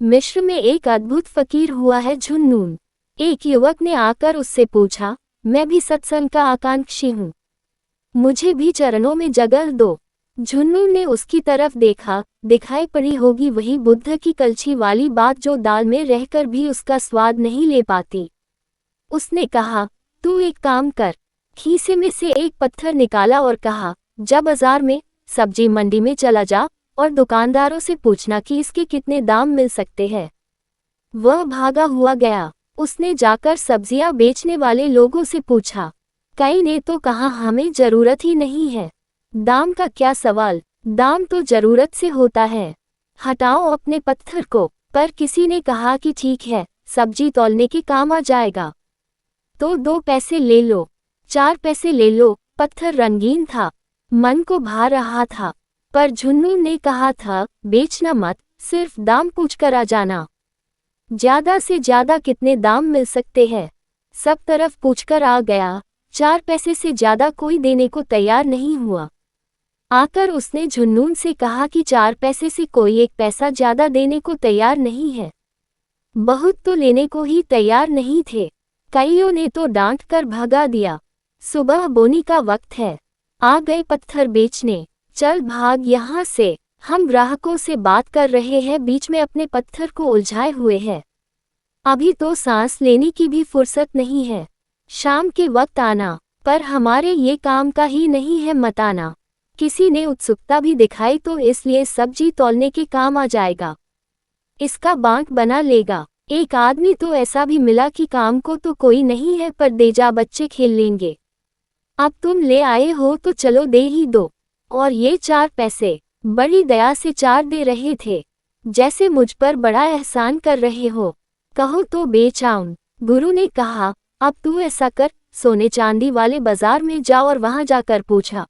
मिस्र में एक अद्भुत फकीर हुआ है झुन्नून। एक युवक ने आकर उससे पूछा, मैं भी सत्संग का आकांक्षी हूँ, मुझे भी चरणों में जगह दो। झुन्नून ने उसकी तरफ देखा, दिखाई पड़ी होगी वही बुद्ध की कलछी वाली बात जो दाल में रहकर भी उसका स्वाद नहीं ले पाती। उसने कहा, तू एक काम कर। खीसे में से एक पत्थर निकाला और कहा, जा बाजार में, सब्जी मंडी में चला जा और दुकानदारों से पूछना कि इसके कितने दाम मिल सकते हैं। वह भागा हुआ गया। उसने जाकर सब्जियां बेचने वाले लोगों से पूछा। कई ने तो कहा, हमें जरूरत ही नहीं है, दाम का क्या सवाल, दाम तो जरूरत से होता है, हटाओ अपने पत्थर को। पर किसी ने कहा कि ठीक है, सब्जी तौलने के काम आ जाएगा, तो 2 पैसे ले लो, 4 पैसे ले लो। पत्थर रंगीन था, मन को भा रहा था, पर झुन्नून ने कहा था, बेचना मत, सिर्फ दाम पूछकर आ जाना। ज्यादा से ज्यादा कितने दाम मिल सकते हैं? सब तरफ पूछकर आ गया। 4 पैसे से ज्यादा कोई देने को तैयार नहीं हुआ। आकर उसने झुन्नून से कहा कि 4 पैसे से कोई 1 पैसा ज्यादा देने को तैयार नहीं है। बहुत तो लेने को ही तैयार नहीं थे। कईयों ने तो डांट कर भगा दिया। सुबह बोनी का वक्त है, आ गए पत्थर बेचने, चल भाग यहाँ से, हम ग्राहकों से बात कर रहे हैं, बीच में अपने पत्थर को उलझाए हुए हैं, अभी तो सांस लेने की भी फुर्सत नहीं है, शाम के वक्त आना, पर हमारे ये काम का ही नहीं है, मत आना। किसी ने उत्सुकता भी दिखाई तो इसलिए सब्जी तौलने के काम आ जाएगा, इसका बांट बना लेगा। एक आदमी तो ऐसा भी मिला कि काम को तो कोई नहीं है, पर दे जा, बच्चे खेल लेंगे, अब तुम ले आए हो तो चलो दे ही दो। और ये 4 पैसे बड़ी दया से 4 दे रहे थे, जैसे मुझ पर बड़ा एहसान कर रहे हो, कहो तो बेच आऊं। गुरु ने कहा, अब तू ऐसा कर, सोने चांदी वाले बाजार में जा और वहां जाकर पूछा,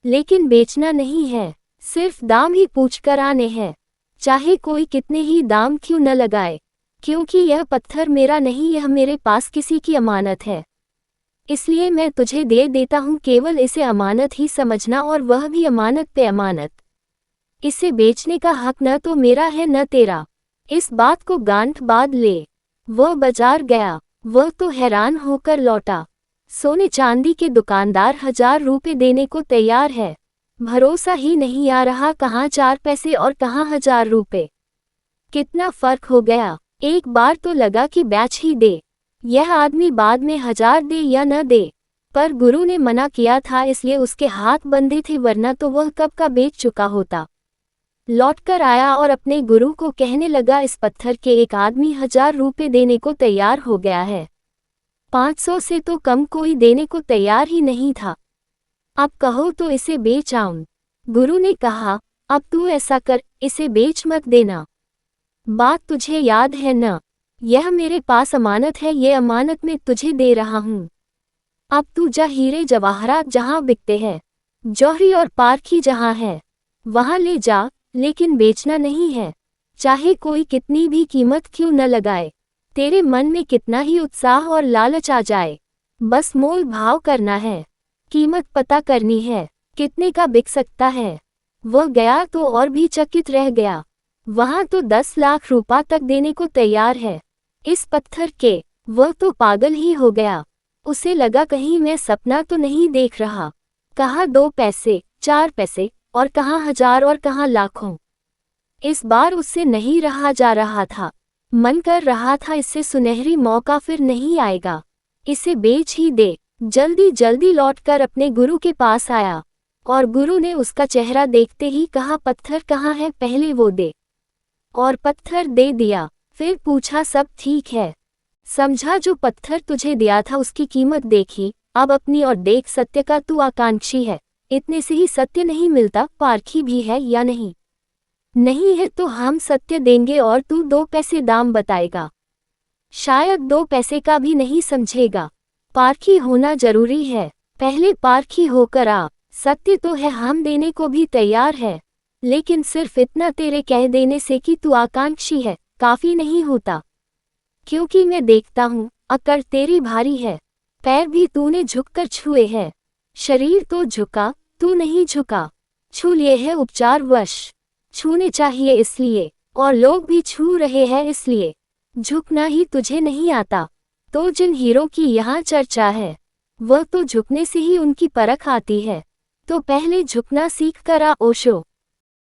लेकिन बेचना नहीं है, सिर्फ दाम ही पूछकर आने हैं, चाहे कोई कितने ही दाम क्यों न लगाए, क्योंकि यह पत्थर मेरा नहीं, यह मेरे पास किसी की अमानत है, इसलिए मैं तुझे दे देता हूँ, केवल इसे अमानत ही समझना, और वह भी अमानत पे अमानत। इसे बेचने का हक न तो मेरा है न तेरा, इस बात को गांठ बांध ले। वह बाजार गया, वह तो हैरान होकर लौटा। सोने चांदी के दुकानदार 1000 रुपये देने को तैयार है। भरोसा ही नहीं आ रहा, कहाँ 4 पैसे और कहाँ 1000 रुपये, कितना फर्क हो गया। एक बार तो लगा कि बेच ही दे, यह आदमी बाद में 1000 दे या न दे, पर गुरु ने मना किया था, इसलिए उसके हाथ बंधे थे, वरना तो वह कब का बेच चुका होता। लौटकर आया और अपने गुरु को कहने लगा, इस पत्थर के एक आदमी 1000 रुपये देने को तैयार हो गया है, 500 से तो कम कोई देने को तैयार ही नहीं था, अब कहो तो इसे बेच आऊं। गुरु ने कहा, अब तू ऐसा कर, इसे बेच मत देना, बात तुझे याद है न, यह मेरे पास अमानत है, ये अमानत मैं तुझे दे रहा हूँ, अब तू जा, हीरे जवाहरात जहाँ बिकते हैं, जौहरी और पारखी जहाँ है, वहाँ ले जा, लेकिन बेचना नहीं है, चाहे कोई कितनी भी कीमत क्यों न लगाए, तेरे मन में कितना ही उत्साह और लालच आ जाए, बस मोल भाव करना है, कीमत पता करनी है, कितने का बिक सकता है। वह गया तो और भी चकित रह गया, वहाँ तो 10 लाख रुपया तक देने को तैयार है इस पत्थर के। वह तो पागल ही हो गया, उसे लगा कहीं मैं सपना तो नहीं देख रहा, कहाँ 2 पैसे 4 पैसे और कहाँ 1000 और कहाँ लाखों। इस बार उससे नहीं रहा जा रहा था, मन कर रहा था इससे सुनहरी मौका फिर नहीं आएगा, इसे बेच ही दे। जल्दी जल्दी लौटकर अपने गुरु के पास आया, और गुरु ने उसका चेहरा देखते ही कहा, पत्थर कहाँ है, पहले वो दे। और पत्थर दे दिया। फिर पूछा, सब ठीक है? समझा, जो पत्थर तुझे दिया था उसकी कीमत देखी, अब अपनी और देख, सत्य का तू आकांक्षी है, इतने से ही सत्य नहीं मिलता, पारखी भी है या नहीं? नहीं है तो हम सत्य देंगे और तू 2 पैसे दाम बताएगा, शायद 2 पैसे का भी नहीं समझेगा, पारखी होना जरूरी है, पहले पारखी होकर आ। सत्य तो है, हम देने को भी तैयार है, लेकिन सिर्फ इतना तेरे कह देने से कि तू आकांक्षी है काफी नहीं होता, क्योंकि मैं देखता हूँ अकड़ तेरी भारी है, पैर भी तूने झुककर छुए हैं, शरीर तो झुका, तू नहीं झुका, छू लिए है उपचार वश, छूने चाहिए इसलिए, और लोग भी छू रहे हैं इसलिए झुकना ही तुझे नहीं आता। तो जिन हीरो की यहाँ चर्चा है वह तो झुकने से ही उनकी परख आती है। तो पहले झुकना सीख कर आ ओशो।